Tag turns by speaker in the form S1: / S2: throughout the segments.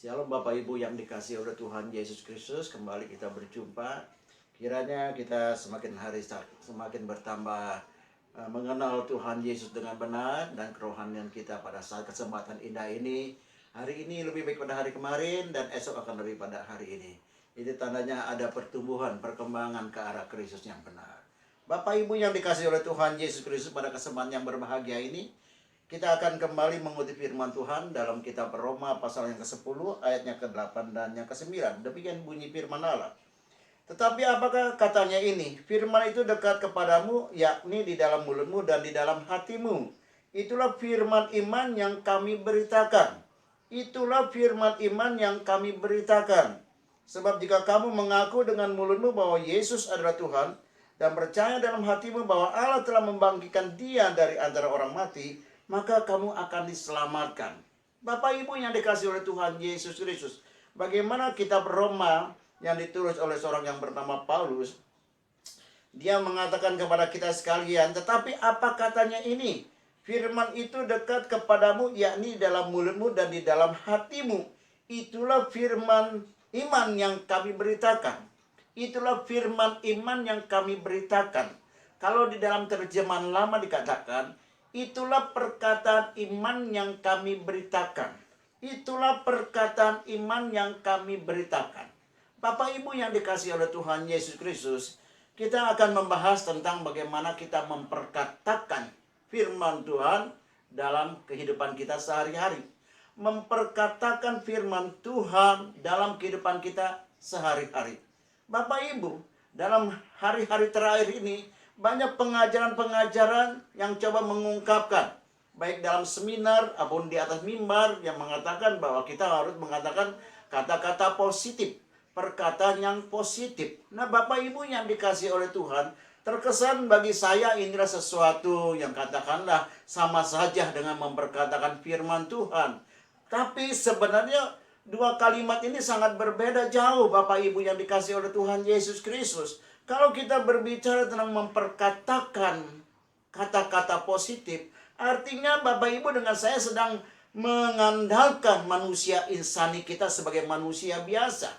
S1: Shalom Bapak Ibu yang dikasihi oleh Tuhan Yesus Kristus, kembali kita berjumpa. Kiranya kita semakin hari semakin bertambah mengenal Tuhan Yesus dengan benar dan kerohanian kita pada saat kesempatan indah ini. Hari ini lebih baik pada hari kemarin dan esok akan lebih pada hari ini. Itu tandanya ada pertumbuhan, perkembangan ke arah Kristus yang benar. Bapak Ibu yang dikasihi oleh Tuhan Yesus Kristus, pada kesempatan yang berbahagia ini kita akan kembali mengutip firman Tuhan dalam kitab Roma pasal yang ke-10 ayatnya ke-8 dan yang ke-9. Demikian bunyi firman Allah. Tetapi apakah katanya ini? Firman itu dekat kepadamu, yakni di dalam mulutmu dan di dalam hatimu. Itulah firman iman yang kami beritakan. Itulah firman iman yang kami beritakan. Sebab jika kamu mengaku dengan mulutmu bahwa Yesus adalah Tuhan dan percaya dalam hatimu bahwa Allah telah membangkitkan Dia dari antara orang mati, maka kamu akan diselamatkan. Bapak Ibu yang dikasihi oleh Tuhan Yesus Kristus, bagaimana kitab Roma yang ditulis oleh seorang yang bernama Paulus, dia mengatakan kepada kita sekalian, tetapi apa katanya ini? Firman itu dekat kepadamu, yakni dalam mulutmu dan di dalam hatimu. Itulah firman iman yang kami beritakan. Itulah firman iman yang kami beritakan. Kalau di dalam terjemahan lama dikatakan, itulah perkataan iman yang kami beritakan. Itulah perkataan iman yang kami beritakan. Bapak Ibu yang dikasihi oleh Tuhan Yesus Kristus, kita akan membahas tentang bagaimana kita memperkatakan firman Tuhan dalam kehidupan kita sehari-hari. Memperkatakan firman Tuhan dalam kehidupan kita sehari-hari. Bapak Ibu, dalam hari-hari terakhir ini, banyak pengajaran-pengajaran yang coba mengungkapkan, baik dalam seminar ataupun di atas mimbar, yang mengatakan bahwa kita harus mengatakan kata-kata positif, perkataan yang positif. Nah, Bapak Ibu yang dikasihi oleh Tuhan, terkesan bagi saya inilah sesuatu yang katakanlah sama saja dengan memperkatakan firman Tuhan. Tapi sebenarnya dua kalimat ini sangat berbeda jauh, Bapak Ibu yang dikasihi oleh Tuhan Yesus Kristus. Kalau kita berbicara tentang memperkatakan kata-kata positif, artinya Bapak Ibu dengan saya sedang mengandalkan manusia insani kita sebagai manusia biasa.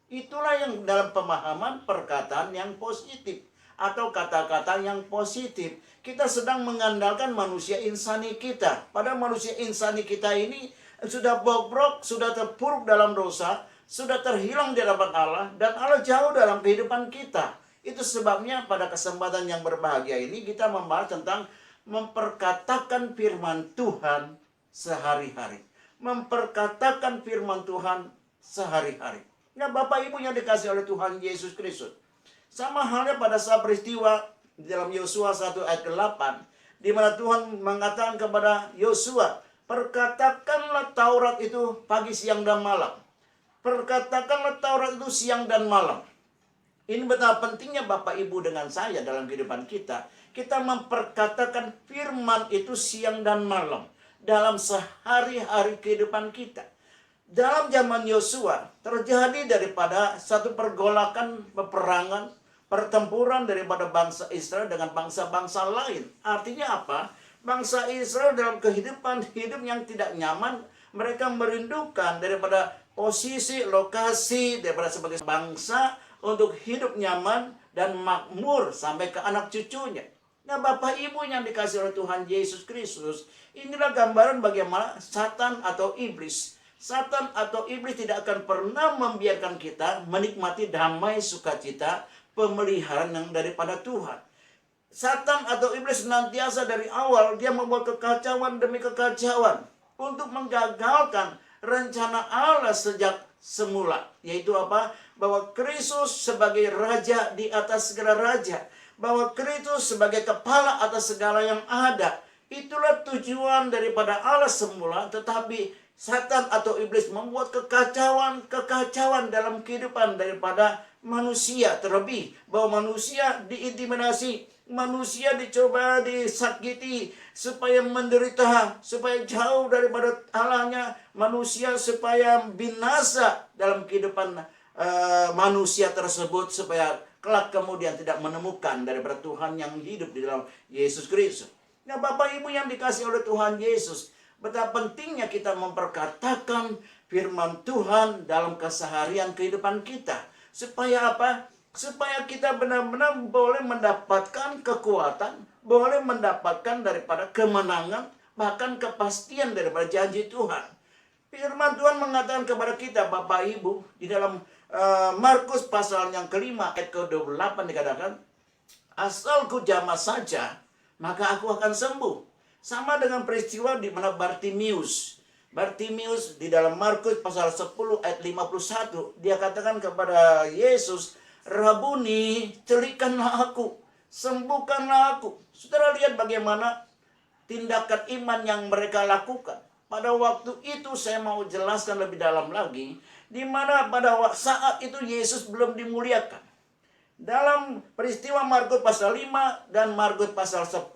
S1: Itulah yang dalam pemahaman perkataan yang positif atau kata-kata yang positif. Kita sedang mengandalkan manusia insani kita. Pada manusia insani kita ini sudah bobrok, sudah terpuruk dalam dosa, sudah terhilang di hadapan Allah, dan Allah jauh dalam kehidupan kita. Itu sebabnya pada kesempatan yang berbahagia ini kita membahas tentang memperkatakan firman Tuhan sehari-hari. Memperkatakan firman Tuhan sehari-hari. Nah, Bapak Ibu yang dikasihi oleh Tuhan Yesus Kristus, sama halnya pada saat peristiwa di dalam Yosua 1 ayat ke-8, di mana Tuhan mengatakan kepada Yosua, perkatakanlah Taurat itu pagi, siang, dan malam. Perkatakanlah Taurat itu siang dan malam. Ini betapa pentingnya Bapak Ibu dengan saya dalam kehidupan kita. Kita memperkatakan firman itu siang dan malam dalam sehari-hari kehidupan kita. Dalam zaman Yosua terjadi daripada satu pergolakan, peperangan, pertempuran daripada bangsa Israel dengan bangsa-bangsa lain. Artinya apa? Bangsa Israel dalam kehidupan hidup yang tidak nyaman, mereka merindukan daripada posisi, lokasi, daripada sebagai bangsa untuk hidup nyaman dan makmur sampai ke anak cucunya. Nah, Bapak Ibu yang dikasihi oleh Tuhan Yesus Kristus, inilah gambaran bagaimana Satan atau iblis. Satan atau iblis tidak akan pernah membiarkan kita menikmati damai sukacita pemeliharaan yang daripada Tuhan. Satan atau iblis senantiasa dari awal dia membuat kekacauan demi kekacauan untuk menggagalkan rencana Allah sejak semula, yaitu apa? Bahwa Kristus sebagai raja di atas segala raja, bahwa Kristus sebagai kepala atas segala yang ada. Itulah tujuan daripada Allah semula, tetapi Satan atau iblis membuat kekacauan dalam kehidupan daripada manusia, terlebih bahwa manusia diintimidasi, manusia dicoba disakiti supaya menderita, supaya jauh daripada Allahnya, manusia supaya binasa dalam kehidupan manusia tersebut, supaya kelak kemudian tidak menemukan daripada Tuhan yang hidup di dalam Yesus Kristus. Nah, Bapak Ibu yang dikasihi oleh Tuhan Yesus, Betapa pentingnya kita memperkatakan firman Tuhan dalam keseharian kehidupan kita. Supaya apa? Supaya kita benar-benar boleh mendapatkan kekuatan, boleh mendapatkan daripada kemenangan, bahkan kepastian daripada janji Tuhan. Firman Tuhan mengatakan kepada kita, Bapak Ibu, di dalam Markus pasal yang kelima ayat ke-28 dikatakan, asal ku jamah saja, maka aku akan sembuh. Sama dengan peristiwa di mana Bartimius di dalam Markus pasal 10 ayat 51, dia katakan kepada Yesus, Rabuni, celikkanlah aku, sembuhkanlah aku. Saudara lihat bagaimana tindakan iman yang mereka lakukan. Pada waktu itu saya mau jelaskan lebih dalam lagi, di mana pada saat itu Yesus belum dimuliakan. Dalam peristiwa Markus pasal 5 dan Markus pasal 10,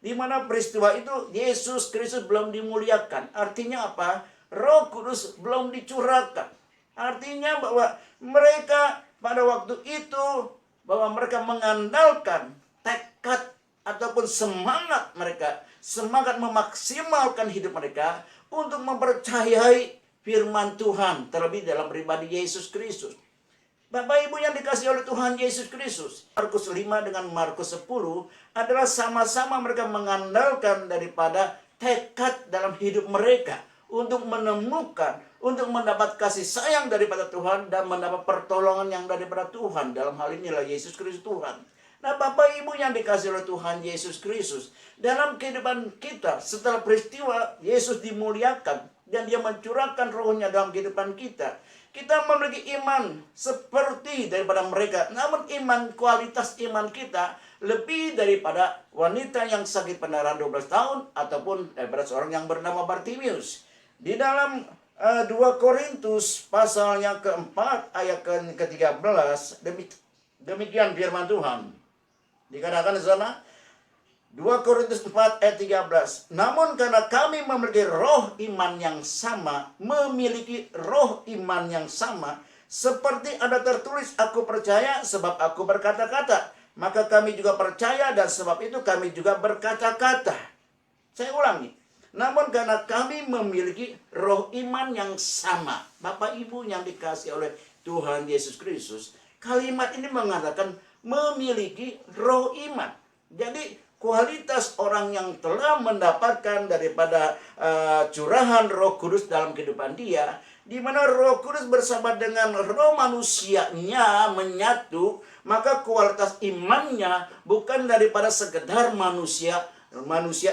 S1: di mana peristiwa itu Yesus Kristus belum dimuliakan. Artinya apa? Roh Kudus belum dicurahkan. Artinya bahwa mereka pada waktu itu, bahwa mereka mengandalkan tekad ataupun semangat mereka, semangat memaksimalkan hidup mereka untuk mempercayai firman Tuhan, terlebih dalam pribadi Yesus Kristus. Bapak Ibu yang dikasihi oleh Tuhan Yesus Kristus, Markus 5 dengan Markus 10 adalah sama-sama mereka mengandalkan daripada tekad dalam hidup mereka untuk menemukan, untuk mendapat kasih sayang daripada Tuhan dan mendapat pertolongan yang daripada Tuhan. Dalam hal inilah Yesus Kristus Tuhan. Nah, Bapak Ibu yang dikasihi oleh Tuhan Yesus Kristus, dalam kehidupan kita setelah peristiwa Yesus dimuliakan dan dia mencurahkan rohnya dalam kehidupan kita, kita memiliki iman seperti daripada mereka. Namun kualitas iman kita lebih daripada wanita yang sakit pendarahan 12 tahun ataupun daripada seorang yang bernama Bartimius. Di dalam 2 Korintus pasal yang keempat ayat ke-13, demikian firman Tuhan. Dikatakan di sana 2 Korintus 4 ayat 13. Namun karena kami memiliki roh iman yang sama, seperti ada tertulis, aku percaya sebab aku berkata-kata, maka kami juga percaya dan sebab itu kami juga berkata-kata. Saya ulangi. Namun karena kami memiliki roh iman yang sama. Bapak Ibu yang dikasihi oleh Tuhan Yesus Kristus, kalimat ini mengatakan memiliki roh iman. Jadi kualitas orang yang telah mendapatkan daripada curahan Roh Kudus dalam kehidupan dia, di mana Roh Kudus bersama dengan roh manusianya menyatu, maka kualitas imannya bukan daripada sekedar manusia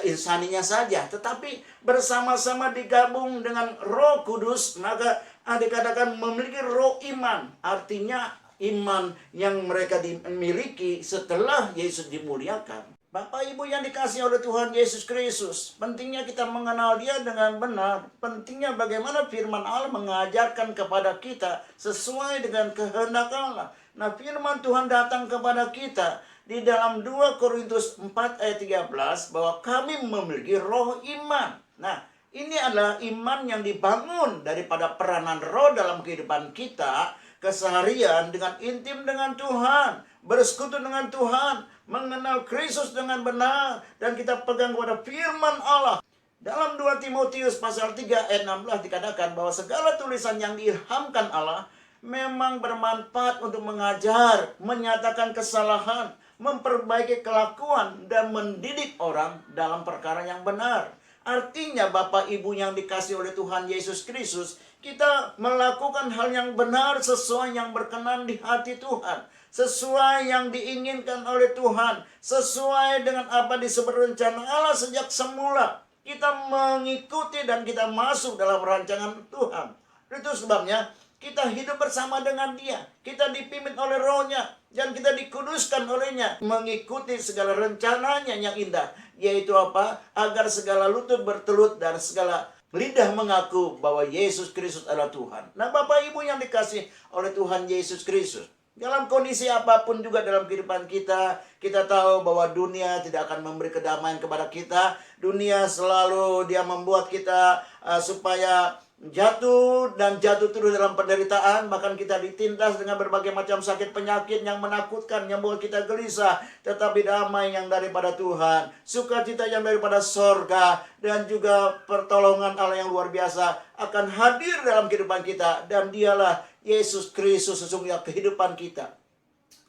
S1: insaninya saja, tetapi bersama-sama digabung dengan Roh Kudus, maka dikatakan memiliki roh iman. Artinya iman yang mereka dimiliki setelah Yesus dimuliakan. Bapak Ibu yang dikasihi oleh Tuhan Yesus Kristus, pentingnya kita mengenal Dia dengan benar. Pentingnya bagaimana firman Allah mengajarkan kepada kita sesuai dengan kehendak Allah. Nah, firman Tuhan datang kepada kita di dalam 2 Korintus 4 ayat 13 bahwa kami memiliki roh iman. Nah, ini adalah iman yang dibangun daripada peranan roh dalam kehidupan kita keseharian dengan intim dengan Tuhan, bersekutu dengan Tuhan, mengenal Kristus dengan benar, dan kita pegang kepada firman Allah. Dalam 2 Timotius pasal 3 ayat 16 dikatakan bahwa segala tulisan yang diilhamkan Allah memang bermanfaat untuk mengajar, menyatakan kesalahan, memperbaiki kelakuan, dan mendidik orang dalam perkara yang benar. Artinya Bapak Ibu yang dikasihi oleh Tuhan Yesus Kristus, kita melakukan hal yang benar sesuai yang berkenan di hati Tuhan, sesuai yang diinginkan oleh Tuhan, sesuai dengan apa disebut rencana Allah sejak semula. Kita mengikuti dan kita masuk dalam rancangan Tuhan. Itu sebabnya kita hidup bersama dengan Dia, kita dipimpin oleh Roh-Nya, dan kita dikuduskan olehnya, mengikuti segala rencananya yang indah, yaitu apa? Agar segala lutut bertelut dan segala lidah mengaku bahwa Yesus Kristus adalah Tuhan. Nah, Bapak Ibu yang dikasihi oleh Tuhan Yesus Kristus, dalam kondisi apapun juga dalam kehidupan kita, kita tahu bahwa dunia tidak akan memberi kedamaian kepada kita. Dunia selalu dia membuat kita supaya jatuh dan jatuh terus dalam penderitaan, bahkan kita ditindas dengan berbagai macam sakit penyakit yang menakutkan, yang membuat kita gelisah. Tetapi damai yang daripada Tuhan, sukacita yang daripada sorga, dan juga pertolongan Allah yang luar biasa akan hadir dalam kehidupan kita. Dan dialah Yesus Kristus sesungguhnya kehidupan kita.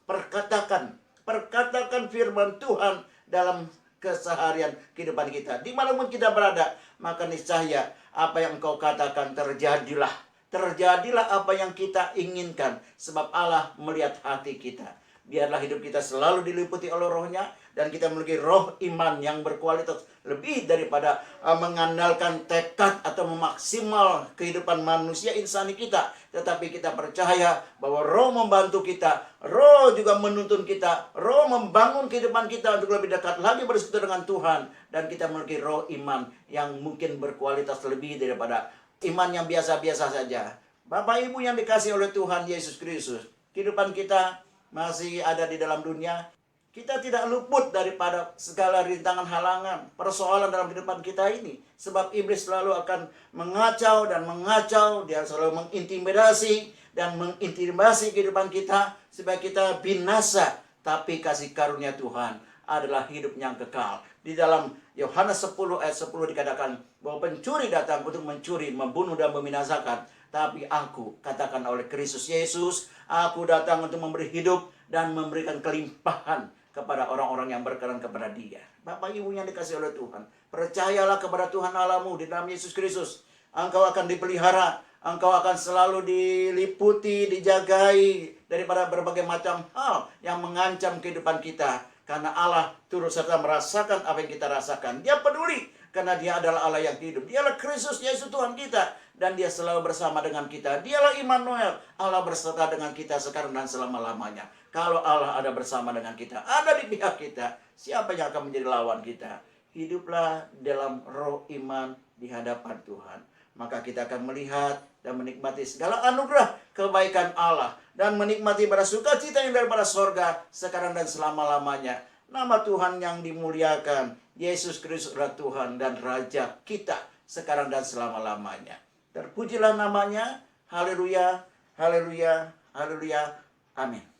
S1: Perkatakan firman Tuhan dalam keseharian kehidupan kita. Dimanapun kita berada, maka niscaya apa yang engkau katakan terjadilah. Terjadilah apa yang kita inginkan. Sebab Allah melihat hati kita. Biarlah hidup kita selalu diliputi oleh rohnya. Dan kita memiliki roh iman yang berkualitas. Lebih daripada mengandalkan tekad atau memaksimal kehidupan manusia insani kita. Tetapi kita percaya bahwa roh membantu kita. Roh juga menuntun kita. Roh membangun kehidupan kita untuk lebih dekat lagi bersekutu dengan Tuhan. Dan kita memiliki roh iman yang mungkin berkualitas lebih daripada iman yang biasa-biasa saja. Bapak Ibu yang dikasihi oleh Tuhan Yesus Kristus, kehidupan kita masih ada di dalam dunia. Kita tidak luput daripada segala rintangan halangan, persoalan dalam kehidupan kita ini. Sebab iblis selalu akan mengacau dan mengacau. Dia selalu mengintimidasi dan mengintimidasi kehidupan kita supaya kita binasa. Tapi kasih karunia Tuhan adalah hidup yang kekal. Di dalam Yohanes 10 ayat 10 dikatakan bahwa pencuri datang untuk mencuri, membunuh dan membinasakan. Tapi aku, katakan oleh Kristus Yesus, aku datang untuk memberi hidup dan memberikan kelimpahan kepada orang-orang yang berkenan kepada Dia. Bapak Ibu yang dikasihi oleh Tuhan, percayalah kepada Tuhan Allahmu di dalam Yesus Kristus. Engkau akan dipelihara, engkau akan selalu diliputi, dijagai daripada berbagai macam hal yang mengancam kehidupan kita. Karena Allah turut serta merasakan apa yang kita rasakan. Dia peduli karena Dia adalah Allah yang hidup. Dialah Kristus Yesus Tuhan kita. Dan Dia selalu bersama dengan kita. Dialah Immanuel. Allah berserta dengan kita sekarang dan selama-lamanya. Kalau Allah ada bersama dengan kita, ada di pihak kita, siapa yang akan menjadi lawan kita? Hiduplah dalam roh iman di hadapan Tuhan. Maka kita akan melihat dan menikmati segala anugerah kebaikan Allah. Dan menikmati pada sukacita yang daripada sorga sekarang dan selama-lamanya. Nama Tuhan yang dimuliakan. Yesus Kristus adalah Tuhan dan Raja kita sekarang dan selama-lamanya. Terpujilah namanya. Haleluya, haleluya, haleluya. Amin.